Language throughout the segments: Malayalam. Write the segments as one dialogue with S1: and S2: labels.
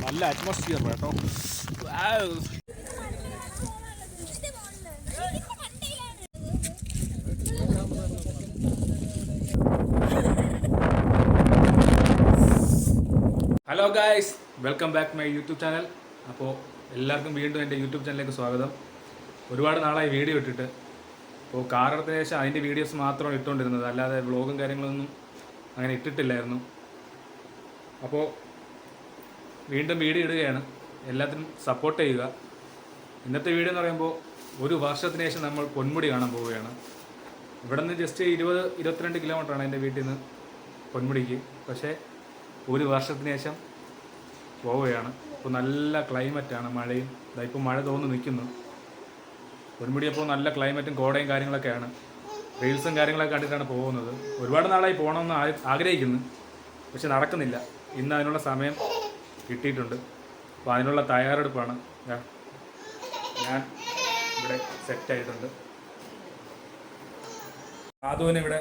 S1: നല്ല അറ്റ്മോസ്ഫിയർ കേട്ടോ. Hello guys, welcome back my YouTube channel. അപ്പോൾ എല്ലാവർക്കും വീണ്ടും എൻ്റെ യൂട്യൂബ് ചാനലിലേക്ക് സ്വാഗതം. ഒരുപാട് നാളായി വീഡിയോ ഇട്ടിട്ട്. അപ്പോൾ കാറെടുത്തതിന് ശേഷം അതിൻ്റെ വീഡിയോസ് മാത്രമാണ് ഇട്ടുകൊണ്ടിരുന്നത്, അല്ലാതെ വ്ളോഗും കാര്യങ്ങളൊന്നും അങ്ങനെ ഇട്ടിട്ടില്ലായിരുന്നു. അപ്പോൾ വീണ്ടും വീഡിയോ ഇടുകയാണ്. എല്ലാത്തിനും സപ്പോർട്ട് ചെയ്യുക. ഇന്നത്തെ വീഡിയോ എന്ന് പറയുമ്പോൾ ഒരു വർഷത്തിന് ശേഷം നമ്മൾ പൊന്മുടി കാണാൻ പോവുകയാണ്. ഇവിടെ നിന്ന് ജസ്റ്റ് 20-22 കിലോമീറ്ററാണ് എൻ്റെ വീട്ടിൽ നിന്ന് പൊന്മുടിക്ക്. പക്ഷേ ഒരു വർഷത്തിന് ശേഷം പോവുകയാണ്. ഇപ്പോൾ നല്ല ക്ലൈമറ്റാണ്, മഴയും ഇപ്പോൾ മഴ തോന്നി നിൽക്കുന്നു. പൊന്മുടി അപ്പോൾ നല്ല ക്ലൈമറ്റും കോടയും കാര്യങ്ങളൊക്കെയാണ്. റീൽസും കാര്യങ്ങളൊക്കെ കണ്ടിട്ടാണ് പോകുന്നത്. ഒരുപാട് നാളായി പോകണമെന്ന് ആഗ്രഹിക്കുന്നു, പക്ഷെ നടക്കുന്നില്ല. ഇന്ന് അതിനുള്ള സമയം കിട്ടിയിട്ടുണ്ട്. അപ്പോൾ അതിനുള്ള തയ്യാറെടുപ്പാണ്. ഞാൻ ഇവിടെ സെറ്റായിട്ടുണ്ട്. ആദുവിനെ ഇവിടെ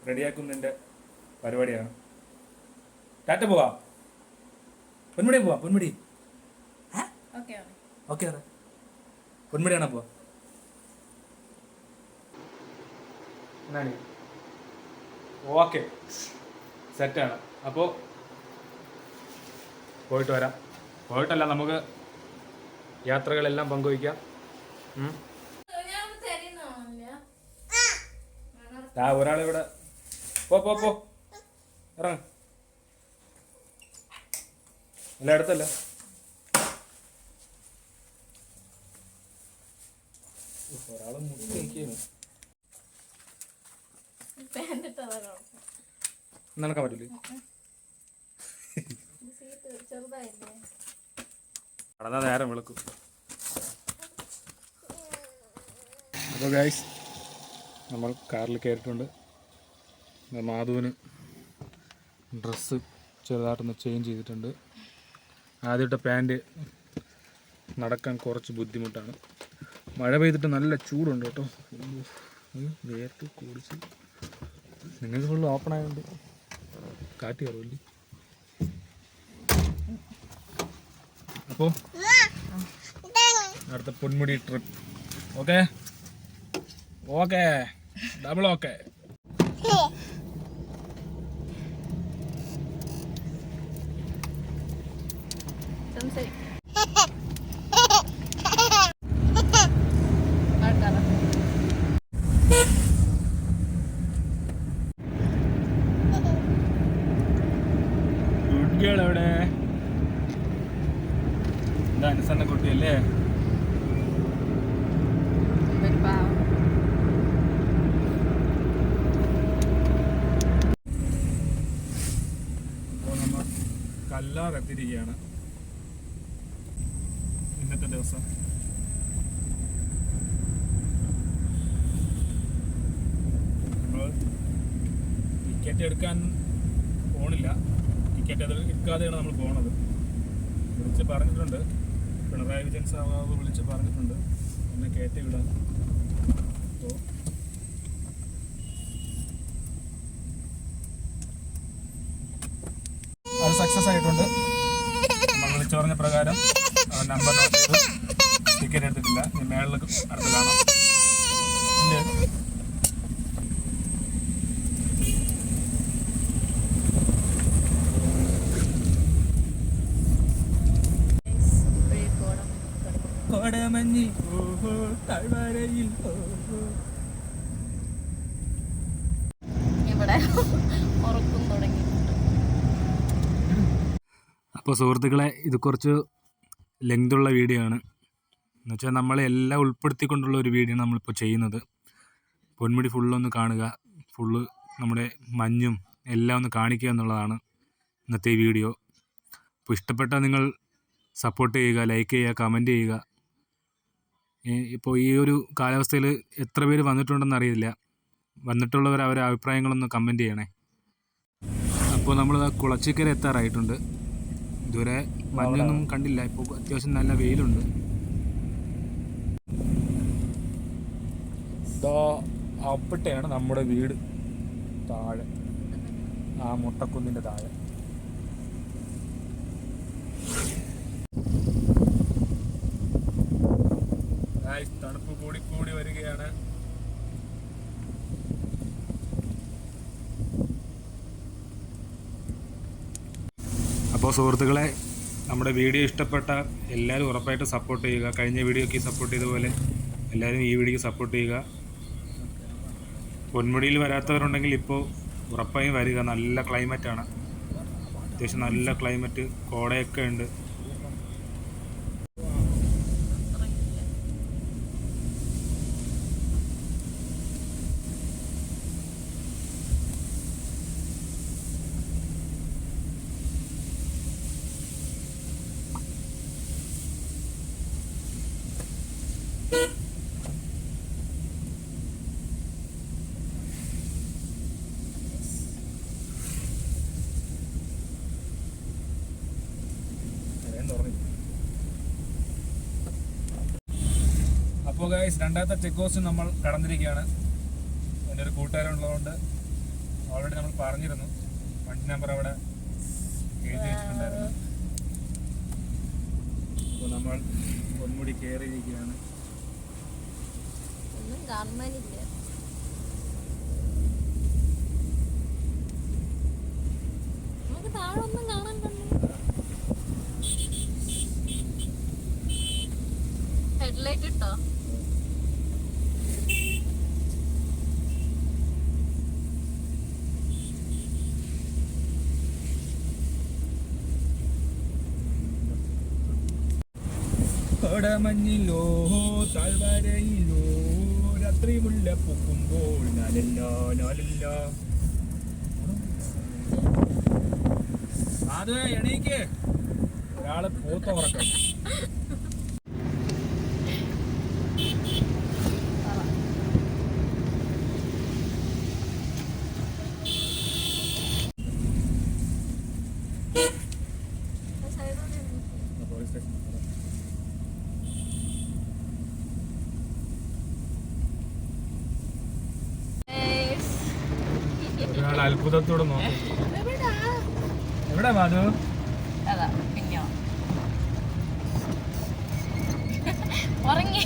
S1: റെഡിയാക്കുന്നതിൻ്റെ പരിപാടിയാണ്. ടാറ്റ പോവാ, പൊന്മുടി പോവാ. പൊന്മുടി ഓക്കെ അതെ, പൊന്മുടിയാണോ പോവാ? എന്നാണ് ഓക്കെ, സെറ്റാണ്. അപ്പോൾ പോയിട്ട് വരാം. പോയിട്ടല്ല, നമുക്ക് യാത്രകളെല്ലാം പങ്കുവയ്ക്കാം. ഒരാളിവിടെ പോ ഇറങ്ങ. എല്ലാം അടുത്തല്ല. ഒരാള് മുട്ടി നിൽക്കുന്നു. നടക്കാൻ പറ്റില്ലേ? നടന്നാ നേരം വിളക്കും. അപ്പോൾ ഗൈസ്, നമ്മൾ കാറിൽ കയറിയിട്ടുണ്ട്. മാധുവിന് ഡ്രസ്സ് ചെറുതായിട്ടൊന്ന് ചേഞ്ച് ചെയ്തിട്ടുണ്ട്. ആദ്യത്തെ പാൻറ്റ് നടക്കാൻ കുറച്ച് ബുദ്ധിമുട്ടാണ്. മഴ പെയ്തിട്ട് നല്ല ചൂടുണ്ട് കേട്ടോ. വേർത്ത് കുടിച്ച്. നിങ്ങൾക്ക് ഫുള്ള് ഓപ്പൺ ആയതുകൊണ്ട് കാറ്റ് കയറുമല്ലേ. അപ്പോൾ അടുത്ത Ponmudi trip. Okay okay, double okay. എവിടെ എന്താ അനുസരണ കുട്ടിയല്ലേ? അപ്പോൾ നമ്മൾ കല്ലാർ എത്തിയിരിക്കുകയാണ്. ഇന്നത്തെ ദിവസം നമ്മൾ ടിക്കറ്റ് എടുക്കാൻ പോണില്ല. ടിക്കറ്റ് അത് എടുക്കാതെയാണ് നമ്മൾ പോണത്. വിളിച്ച് പറഞ്ഞിട്ടുണ്ട്, പിണറായി വിജയൻ സാബ് വിളിച്ച് പറഞ്ഞിട്ടുണ്ട് എന്നെ കയറ്റി വിടാൻ. അപ്പോൾ അത് സക്സസ് ആയിട്ടുണ്ട്. നമ്മൾ വിളിച്ചു പറഞ്ഞ പ്രകാരം അവൻ നമ്പർ നോട്ട് ചെയ്ത് ടിക്കറ്റ് എടുത്തിട്ടില്ല. ഇനി മേളിൽ അടുത്ത് കാണാം. കോടമഞ്ഞിൽ താഴ്വരയിൽ അപ്പോൾ സുഹൃത്തുക്കളെ, ഇത് കുറച്ച് ലെങ്തുള്ള വീഡിയോ ആണ്. എന്നുവെച്ചാൽ നമ്മളെല്ലാം ഉൾപ്പെടുത്തിക്കൊണ്ടുള്ള ഒരു വീഡിയോ ആണ് നമ്മളിപ്പോൾ ചെയ്യുന്നത്. പൊന്മുടി ഫുള്ളൊന്ന് കാണുക, ഫുള്ള് നമ്മുടെ മഞ്ഞും എല്ലാം ഒന്ന് കാണിക്കുക എന്നുള്ളതാണ് ഇന്നത്തെ വീഡിയോ. അപ്പോൾ ഇഷ്ടപ്പെട്ടാൽ നിങ്ങൾ സപ്പോർട്ട് ചെയ്യുക, ലൈക്ക് ചെയ്യുക, കമൻറ്റ് ചെയ്യുക. ഇപ്പോൾ ഈ ഒരു കാലാവസ്ഥയിൽ എത്ര പേര് വന്നിട്ടുണ്ടെന്ന് അറിയില്ല. വന്നിട്ടുള്ളവർ അവരുടെ അഭിപ്രായങ്ങളൊന്ന് കമൻറ്റ് ചെയ്യണേ. അപ്പോൾ നമ്മൾ കുളച്ചിക്കര എത്താറായിട്ടുണ്ട്. ഇതുവരെ മഞ്ഞൊന്നും കണ്ടില്ല. ഇപ്പോൾ അത്യാവശ്യം നല്ല വെയിലുണ്ട്. അവിടെയാണ് നമ്മുടെ വീട്, താഴെ ആ മുട്ടക്കുന്നിൻ്റെ താഴെ. കൂടി വരികയാണ്. അപ്പോൾ സുഹൃത്തുക്കളെ, നമ്മുടെ വീഡിയോ ഇഷ്ടപ്പെട്ട എല്ലാവരും ഉറപ്പായിട്ട് സപ്പോർട്ട് ചെയ്യുക. കഴിഞ്ഞ വീഡിയോയ്ക്ക് സപ്പോർട്ട് ചെയ്തതുപോലെ എല്ലാവരും ഈ വീഡിയോക്ക് സപ്പോർട്ട് ചെയ്യുക. പൊന്മുടിയിൽ വരാത്തവരുണ്ടെങ്കിൽ ഇപ്പോൾ ഉറപ്പായും വരിക. നല്ല ക്ലൈമറ്റാണ്, അത്യാവശ്യം നല്ല ക്ലൈമറ്റ്, കോടയൊക്കെ ഉണ്ട്. അപ്പോൾ ഗൈസ്, രണ്ടാമത്തെ ചെക്ക് പോസ്റ്റ് നമ്മൾ കടന്നിരിക്കുകയാണ്. എൻ്റെ ഒരു കൂട്ടുകാരുള്ളതുകൊണ്ട് ഓൾറെഡി നമ്മൾ പറഞ്ഞിരുന്നു, വണ്ടി നമ്പർ അവിടെ എഴുതി വെച്ചിട്ടുണ്ടായിരുന്നു. അപ്പോൾ നമ്മൾ പൊന്മുടി കയറിയിരിക്കുകയാണ്.
S2: ഒന്നും കാണാനില്ല. നമുക്ക് താഴെ ഒന്നും കാണാൻ ഹെഡ്ലൈറ്റ് ഇട്ടോ?
S1: മഞ്ഞിലോ താഴ്വരയിലോ രാത്രി മുല്ല പൂക്കുമ്പോൾ അത് എണീക്ക്, ഒരാള് പൂത്ത ഉറക്കം. ഒരാൾ അത്ഭുതത്തോടെ നോക്കും. എവിടെ മാധു?
S2: ഉറങ്ങി.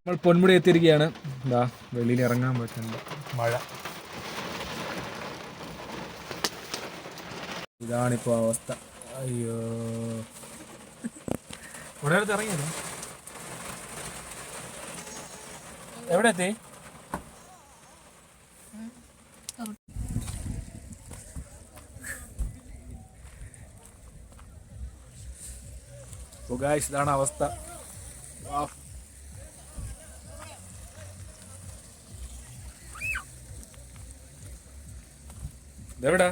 S1: നമ്മൾ പൊന്മുടി എത്തിയിരിക്കുകയാണ്. എന്താ വെളിയിൽ ഇറങ്ങാൻ പറ്റുന്നില്ല, മഴ. ഇതാണിപ്പോൾ അവസ്ഥ. അയ്യോ, ഇവിടെ അടുത്ത് ഇറങ്ങിയല്ലോ. എവിടെ എത്തി? ഗായ്സ്, ഇതാണ് അവസ്ഥ. ഇതെവിടാ?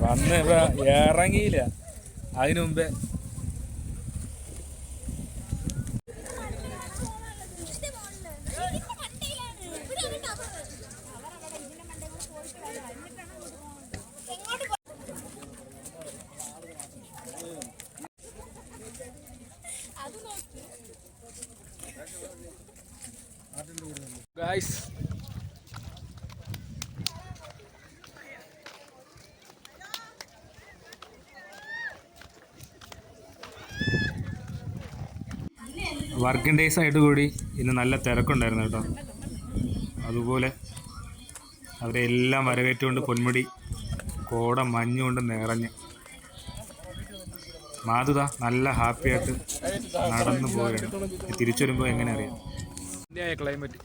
S1: വന്ന് ഇറങ്ങിയില്ല, അതിനു മുമ്പേ ഗായ്സ്, വർക്കിംഗ് ഡേയ്സ് ആയിട്ട് കൂടി ഇന്ന് നല്ല തിരക്കുണ്ടായിരുന്നു കേട്ടോ. അതുപോലെ അവരെല്ലാം വരവേറ്റുകൊണ്ട് പൊന്മുടി കോട മഞ്ഞുകൊണ്ട് നിറഞ്ഞ് മാധുത നല്ല ഹാപ്പിയായിട്ട് നടന്നു പോവുകയാണ്. തിരിച്ചു വരുമ്പോൾ എങ്ങനെ അറിയാം. അടിപൊളിയായ ക്ലൈമറ്റ്.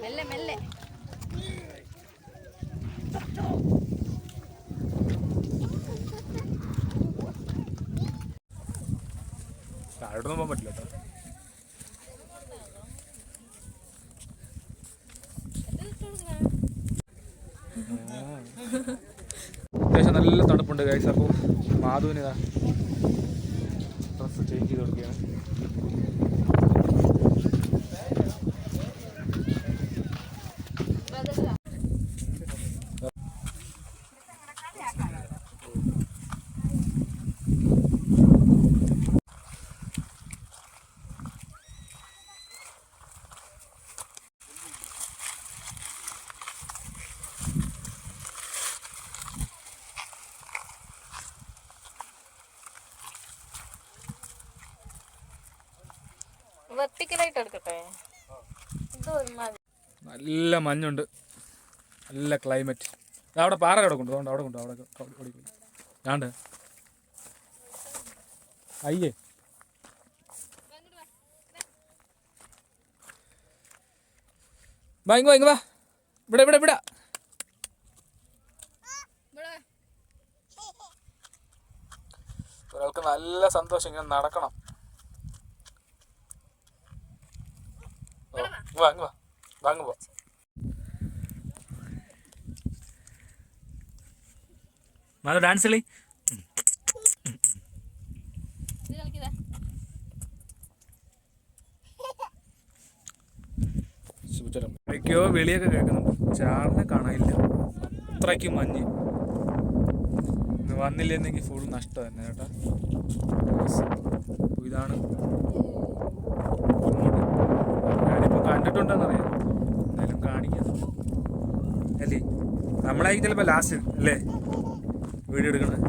S2: മെല്ലെ മെല്ലെ.
S1: താഴോട്ടൊന്നും പോകാൻ പറ്റില്ല കേട്ടോ. അത്യാവശ്യം നല്ല തണുപ്പുണ്ട് ഗൈസ്. അപ്പോൾ മാധുവിന് ഇതാ ഡ്രസ്സ് ചേഞ്ച് ചെയ്ത് കൊടുക്കുകയാണ്.
S2: വെർട്ടിക്കലായിട്ട് എടുക്കട്ടെ. ഇത്
S1: നല്ല മഞ്ഞുണ്ട്, നല്ല ക്ലൈമറ്റ്. അവിടെ പാറ കിടക്കുന്നുണ്ട്, അതുകൊണ്ട് അവിടെ കൊണ്ട് അവിടെ ഞാണ്ട് അയ്യേ. വാ ഇങ്ങ് വാ ഇങ്ങ് വാ, ഇവിടെ ഇവിടെ ഇവിടെ. ഒരാൾക്ക് നല്ല സന്തോഷം, ഇങ്ങനെ നടക്കണം. വാ ഇങ്ങ് വാ, വാങ്ങ് പോ. മാധവ് ഡാൻസ് കളി. ഒക്കെയോ വെളിയൊക്കെ കേൾക്കുന്നുണ്ട്, ചാറിനെ കാണാനില്ല, അത്രയ്ക്ക് മഞ്ഞ്. ഇന്ന് വന്നില്ലെന്നെങ്കിൽ ഫുൾ നഷ്ടം തന്നെ കേട്ടാ. ഇതാണ് ഞാനിപ്പോൾ കണ്ടിട്ടുണ്ടെന്നറിയാം, എന്തായാലും കാണിക്കാം അല്ലേ. നമ്മളായിരിക്കും ചിലപ്പോൾ ലാസ്റ്റ് അല്ലേ വീഡിയോ എടുക്കണേ.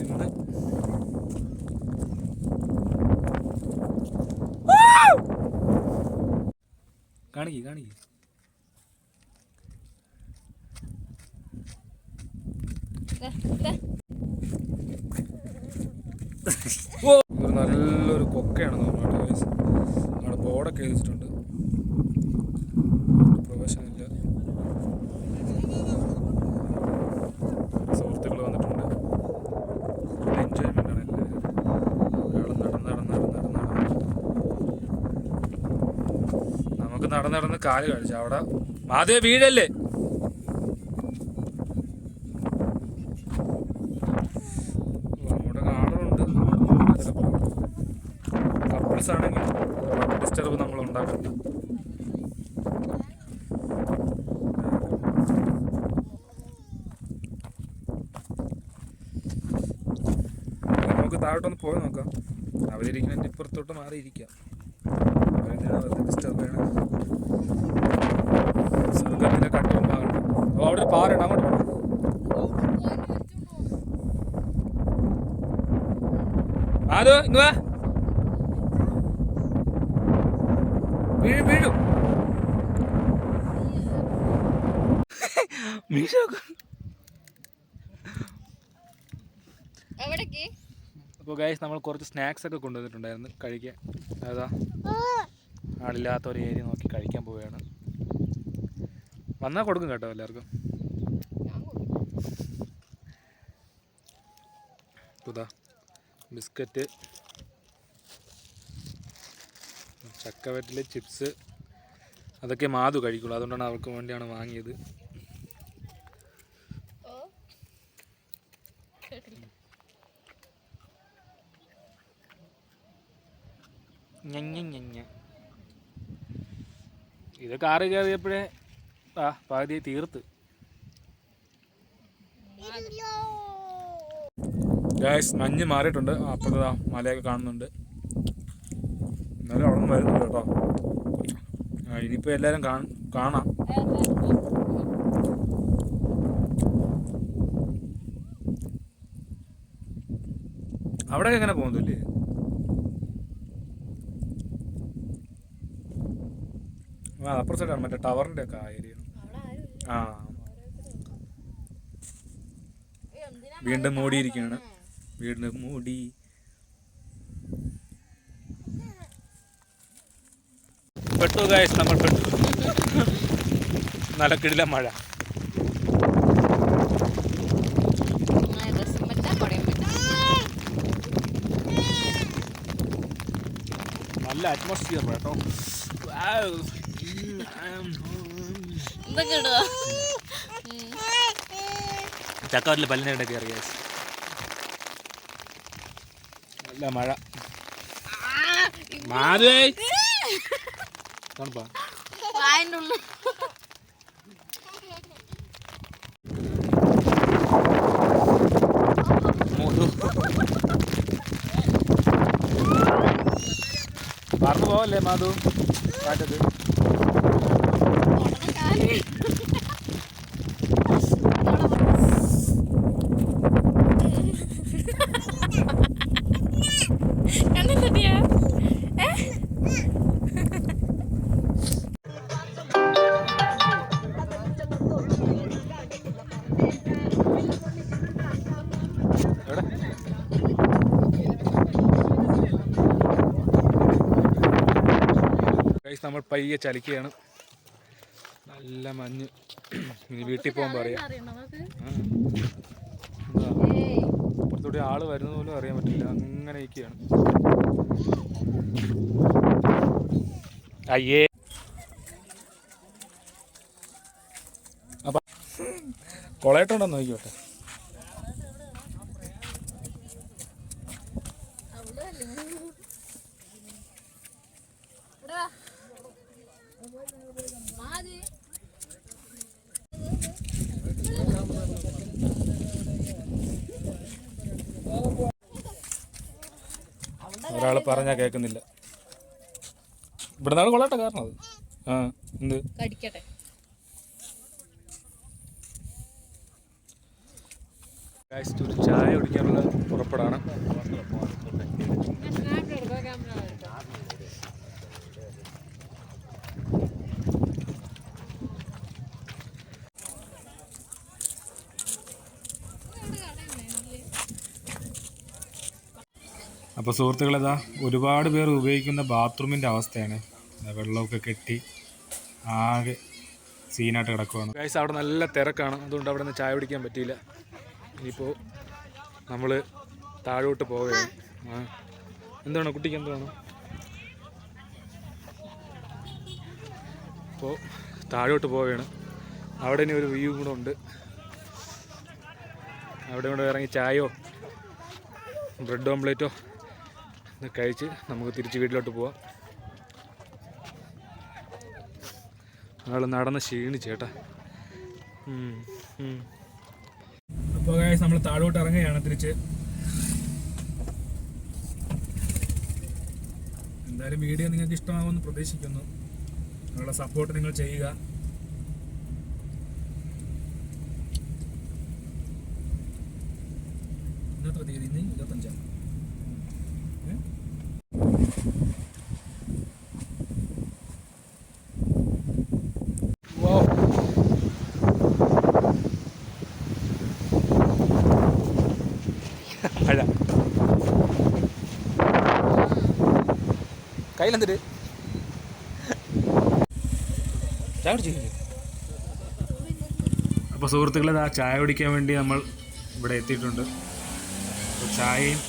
S1: ഇന്ന് കാണിക്കേ ഒരു നല്ലൊരു കൊക്കയാണ് തോന്നുന്നു. അവിടെ ബോർഡൊക്കെ എഴുതിച്ചിട്ടുണ്ട്, പ്രവേശനമില്ല. സുഹൃത്തുക്കൾ വന്നിട്ടുണ്ട്, എൻജോയ്മെൻ്റ് ആണ് എല്ലാവരും. ഒരാൾ നടന്ന് നമുക്ക് നടന്ന് കാല് കഴിച്ചു. അവിടെ ആദ്യം വീഴല്ലേ. ആണെങ്കിൽ ഡിസ്റ്റർബ് നമ്മൾ ഉണ്ടാക്കണ്ട. നമുക്ക് താഴോട്ടൊന്ന് പോയി നോക്കാം. അവരിയ്ക്കുന്നതിൻ്റെ ഇപ്പുറത്തോട്ട് മാറിയിരിക്കാം. അവരെന്തിനാണ് ഡിസ്റ്റർബ് ചെയ്യണം. സ്വർഗത്തിൻ്റെ കട്ടവും ഭാഗം. അപ്പോൾ അവിടെ ഒരു പാറയുണ്ട്, അങ്ങോട്ട് പോകണം. അതോ ഇങ്ങ് വാ. വീഴും അപ്പോൾ ഗൈസ് നമ്മൾ കുറച്ച് സ്നാക്സ് ഒക്കെ കൊണ്ടുവന്നിട്ടുണ്ടായിരുന്നു കഴിക്കാൻ. അതാ ആളില്ലാത്ത ഒരു ഏരിയ നോക്കി കഴിക്കാൻ പോവുകയാണ്. വന്നാൽ കൊടുക്കും കേട്ടോ എല്ലാവർക്കും. ഇതാ ബിസ്ക്കറ്റ്, ചക്കവറ്റില്, ചിപ്സ്, അതൊക്കെ മാധു കഴിക്കുള്ളൂ, അതുകൊണ്ടാണ് അവൾക്ക് വേണ്ടിയാണ് വാങ്ങിയത്. ഇത് കാറ് കയറിയപ്പോഴേ പകുതി തീർത്ത്. ഗൈസ് മഞ്ഞ് മാറിയിട്ടുണ്ട്, അപ്പുറത്ത് മലയൊക്കെ കാണുന്നുണ്ട്. എന്നാലും അവിടെ നിന്ന് വരുന്നുണ്ട് കേട്ടോ. ഇനിയിപ്പോൾ എല്ലാവരും കാണാം. അവിടെയൊക്കെ എങ്ങനെ പോകുന്നില്ലേ? അപ്പുറത്തെ സൈഡാണ്, മറ്റേ ടവറിൻ്റെ ഒക്കെ ആ ഏരിയ. വീണ്ടും മൂടിയിരിക്കുകയാണ്. വീണ്ടും മൂടി. പെട്ടു ഗൈസ്, നമ്മൾ പെട്ടു. നല്ല കിടില മഴ. നല്ല അറ്റ്മോസ്ഫിയർ കേട്ടോ. ചക്കാട്ടിൽ പല്ലിനെ കയറി ഗൈസ്. നല്ല മഴ. മാതേ തണുപ്പാ. പറന്നു പോവല്ലേ മാധു കാറ്റത്. നമ്മൾ പയ്യെ ചലിക്കുകയാണ്. നല്ല മഞ്ഞ്. ഇനി വീട്ടിൽ പോകുമ്പോൾ അറിയാം. പുറത്തോട്ട് ആള് വരുന്ന പോലും അറിയാൻ പറ്റില്ല. അങ്ങനെ ഇരിക്കുകയാണ്. അയ്യേ. അപ്പം കൊളയട്ടുണ്ടോ നോക്കിയോട്ടെ. ഒരാൾ പറഞ്ഞാൽ കേൾക്കുന്നില്ല. ഇവിടെ നിന്നാണ് കൊള്ളട്ടെ കാരണം അത്. ആ എന്ത്
S2: കടിക്കട്ടെ.
S1: ഒരു ചായ കുടിക്കാനുള്ള പുറപ്പെടാണ്. അപ്പോൾ സുഹൃത്തുക്കളേതാ ഒരുപാട് പേർ ഉപയോഗിക്കുന്ന ബാത്റൂമിൻ്റെ അവസ്ഥയാണ്. വെള്ളമൊക്കെ കെട്ടി ആകെ സീനായിട്ട് കിടക്കുവാണ് ഗൈസ്. അവിടെ നല്ല തിരക്കാണ്, അതുകൊണ്ട് അവിടെ നിന്ന് ചായ കുടിക്കാൻ പറ്റിയില്ല. ഇനിയിപ്പോൾ നമ്മൾ താഴോട്ട് പോവുകയാണ്. എന്താണ് കുട്ടിക്ക് എന്താണ്? അപ്പോൾ താഴോട്ട് പോവുകയാണ്. അവിടെ ഇനി ഒരു വ്യൂ കൂടെ ഉണ്ട്. അവിടെ കൂടെ ഇറങ്ങി ചായയോ ബ്രെഡ് ഓംപ്ലേറ്റോ കഴിച്ച് നമുക്ക് തിരിച്ച് വീട്ടിലോട്ട് പോവാം. ആൾ നടന്ന് ക്ഷീണിച്ചേട്ടാ. അപ്പോൾ ഗൈസ് നമ്മൾ താഴോട്ട് ഇറങ്ങുകയാണ് തിരിച്ച്. എന്തായാലും വീഡിയോ നിങ്ങൾക്ക് ഇഷ്ടമാകുമെന്ന് പ്രതീക്ഷിക്കുന്നു. നിങ്ങളുടെ സപ്പോർട്ട് നിങ്ങൾ ചെയ്യുക. ഇന്നത്തെ തീയതി 25. മഴ കയ്യിലെന്തിട്ട് ചായ കുടിച്ചില്ലേ? അപ്പോൾ സുഹൃത്തുക്കളെ ആ ചായ കുടിക്കാൻ വേണ്ടി നമ്മൾ ഇവിടെ എത്തിയിട്ടുണ്ട്. അപ്പോൾ ചായയും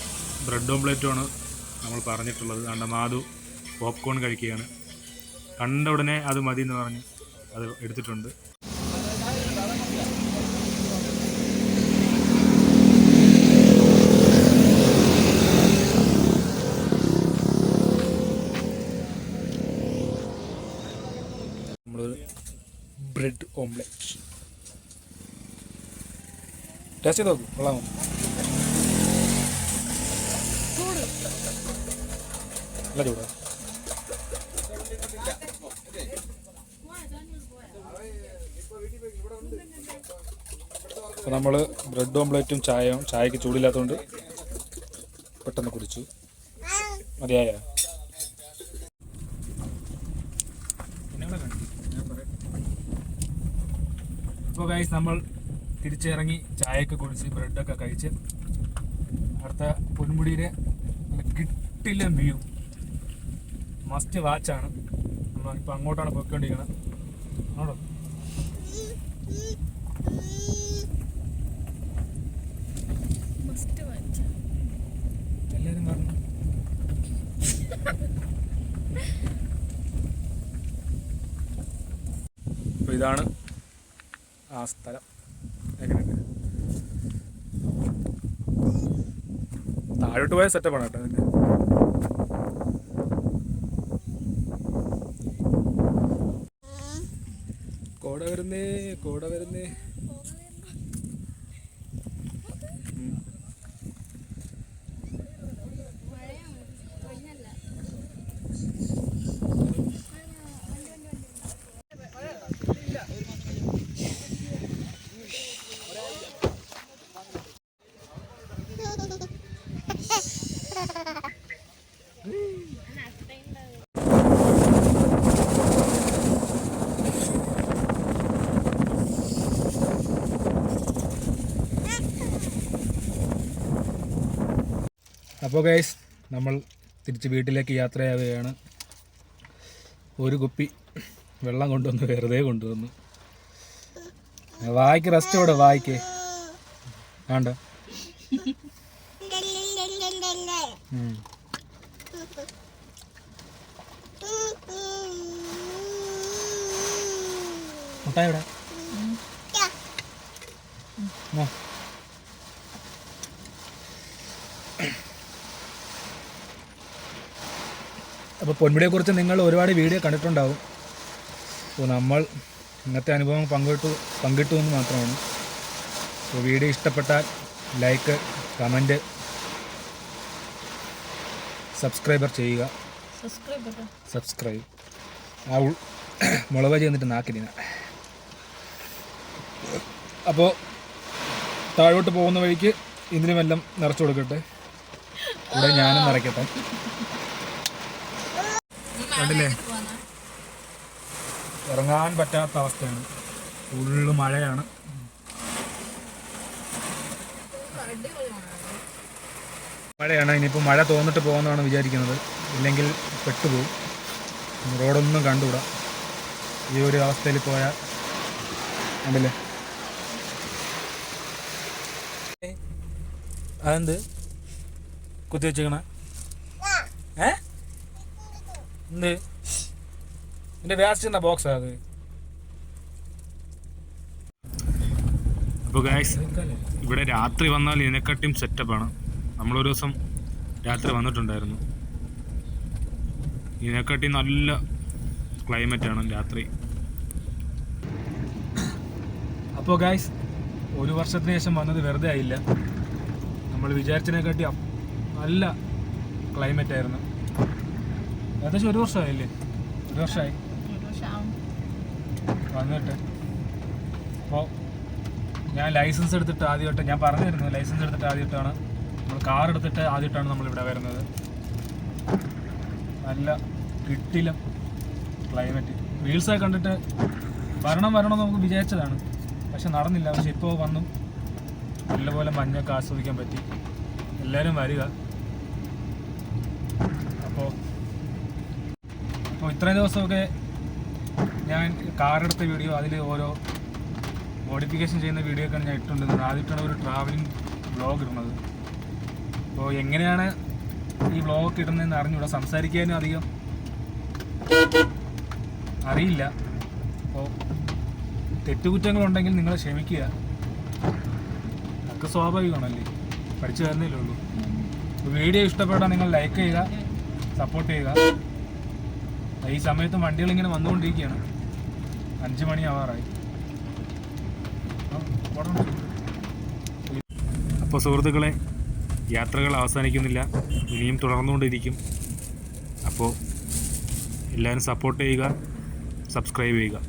S1: ബ്രെഡ് ഓംപ്ലേറ്റുമാണ് നമ്മൾ പറഞ്ഞിട്ടുള്ളത്. കണ്ട മാധു പോപ്കോൺ കഴിക്കുകയാണ്. കണ്ട ഉടനെ അത് മതി എന്ന് പറഞ്ഞ് അത് എടുത്തിട്ടുണ്ട്. ബ്രെഡ് ഓംലെറ്റ് ടേസ്റ്റ് ചെയ്ത് നോക്കും. കൊള്ളാമോ? നല്ല ചൂടാ. അപ്പോൾ നമ്മൾ ബ്രെഡ് ഓംലെറ്റും ചായക്ക് ചൂടില്ലാത്തതുകൊണ്ട് പെട്ടെന്ന് കുടിച്ചു. മതിയായ അപ്പോൾ ഗൈസ് നമ്മൾ തിരിച്ചിറങ്ങി ചായയൊക്കെ കുടിച്ച് ബ്രെഡൊക്കെ കഴിച്ച് അടുത്ത പൊന്മുടിയിലെ നല്ല കിട്ടില്ല വ്യൂ മസ്റ്റ് വാച്ചാണ്. നമ്മളിപ്പോൾ അങ്ങോട്ടാണ് പോയിക്കൊണ്ടിരിക്കുന്നത്. ആണോ എല്ലാവരും പറഞ്ഞു. അപ്പോൾ ഇതാണ് ആ സ്ഥലം. എങ്ങനെയുണ്ട്? താഴോട്ട് പോയ സെറ്റപ്പാണ് കേട്ടോ അതിൻ്റെ. കോട വരുന്നേ കോട വരുന്നേ. അപ്പോൾ ഗൈസ് നമ്മൾ തിരിച്ച് വീട്ടിലേക്ക് യാത്രയാവുകയാണ്. ഒരു കുപ്പി വെള്ളം കൊണ്ടുവന്ന് വെറുതെ കൊണ്ടുവന്നു. വായിക്ക് റെസ്റ്റ് ഇവിടെ വായിക്ക് വേണ്ട. മുട്ടായി ഇവിടെ അപ്പോൾ പൊന്മുടിയെക്കുറിച്ച് നിങ്ങൾ ഒരുപാട് വീഡിയോ കണ്ടിട്ടുണ്ടാവും. അപ്പോൾ നമ്മൾ ഇന്നത്തെ അനുഭവം പങ്കിട്ടു എന്ന് മാത്രമാണ്. അപ്പോൾ വീഡിയോ ഇഷ്ടപ്പെട്ടാൽ ലൈക്ക്, കമൻറ്റ്, സബ്സ്ക്രൈബ് ആ മുളക് ചെന്നിട്ട് നാക്കിലിന. അപ്പോൾ താഴോട്ട് പോകുന്ന വഴിക്ക് ഇതിനുമെല്ലാം നിറച്ചു കൊടുക്കട്ടെ. ഇവിടെ ഞാനും നിറയ്ക്കട്ടെ. കണ്ടില്ലേ, ഇറങ്ങാൻ പറ്റാത്ത അവസ്ഥയാണ്. ഫുള്ള് മഴയാണ്. ഇനിയിപ്പോൾ മഴ തോന്നിട്ട് പോകുന്നതാണ് വിചാരിക്കുന്നത്. ഇല്ലെങ്കിൽ പെട്ടുപോകും. റോഡൊന്നും കണ്ടുകൂടാ ഈ ഒരു അവസ്ഥയിൽ പോയാൽ. കണ്ടില്ലേ, അതെന്ത് കുത്തി വെച്ചേക്കണ? എന്ത് എൻ്റെ വേസ്റ്റിൻ്റെ ബോക്സാണ് അത്. അപ്പോൾ ഗൈസ്, ഇവിടെ രാത്രി വന്നാൽ ഇതിനെക്കാട്ടിയും സെറ്റപ്പാണ്. നമ്മളൊരു ദിവസം രാത്രി വന്നിട്ടുണ്ടായിരുന്നു. ഇതിനെക്കാട്ടിയും നല്ല ക്ലൈമറ്റാണ് രാത്രി. അപ്പോൾ ഗൈസ്, ഒരു വർഷത്തിന് ശേഷം വന്നത് വെറുതെ ആയില്ല. നമ്മൾ വിചാരിച്ചതിനെക്കാട്ടി നല്ല ക്ലൈമറ്റായിരുന്നു. ഏകദേശം ഒരു വർഷമായില്ലേ? ഒരു വർഷമായി വന്നിട്ട്. അപ്പോൾ ഞാൻ ലൈസൻസ് എടുത്തിട്ട് ആദ്യമായിട്ട്, ഞാൻ പറഞ്ഞിരുന്നു ലൈസൻസ് എടുത്തിട്ട് ആദ്യമായിട്ടാണ് നമ്മൾ കാർ എടുത്തിട്ട് ആദ്യമായിട്ടാണ് നമ്മളിവിടെ വരുന്നത്. നല്ല കിട്ടില്ല ക്ലൈമറ്റ്. റീൽസൊക്കെ കണ്ടിട്ട് വരണമെന്ന് നമുക്ക് വിചാരിച്ചതാണ്, പക്ഷെ നടന്നില്ല. പക്ഷെ ഇപ്പോൾ വന്നു, നല്ലപോലെ മഞ്ഞൊക്കെ ആസ്വദിക്കാൻ പറ്റി. എല്ലാവരും വരിക. അപ്പോൾ ഇത്രയും ദിവസമൊക്കെ ഞാൻ കാറെടുത്ത വീഡിയോ, അതിൽ ഓരോ മോഡിഫിക്കേഷൻ ചെയ്യുന്ന വീഡിയോ ഒക്കെയാണ് ഞാൻ ഇട്ടുകൊണ്ടിരുന്നത്. ആദ്യമായിട്ടാണ് ഒരു ട്രാവലിംഗ് വ്ളോഗ് ഇടുന്നത്. അപ്പോൾ എങ്ങനെയാണ് ഈ വ്ളോഗൊക്കെ ഇടുന്നതെന്ന് അറിഞ്ഞൂടാ. സംസാരിക്കാനും അധികം അറിയില്ല. അപ്പോൾ തെറ്റുകുറ്റങ്ങളുണ്ടെങ്കിൽ നിങ്ങൾ ക്ഷമിക്കുക. അതൊക്കെ സ്വാഭാവികമാണല്ലേ, പഠിച്ചു വരുന്നേ ഉള്ളൂ. വീഡിയോ ഇഷ്ടപ്പെട്ടാൽ നിങ്ങൾ ലൈക്ക് ചെയ്യുക, സപ്പോർട്ട് ചെയ്യുക. ഈ സമയത്ത് വണ്ടികളിങ്ങനെ വന്നുകൊണ്ടിരിക്കുകയാണ്. 5 മണി ആവാറായി. അപ്പോൾ സുഹൃത്തുക്കളെ, യാത്രകൾ അവസാനിക്കുന്നില്ല, ഇനിയും തുടർന്നുകൊണ്ടിരിക്കും. അപ്പോൾ എല്ലാവരും സപ്പോർട്ട് ചെയ്യുക, സബ്സ്ക്രൈബ് ചെയ്യുക.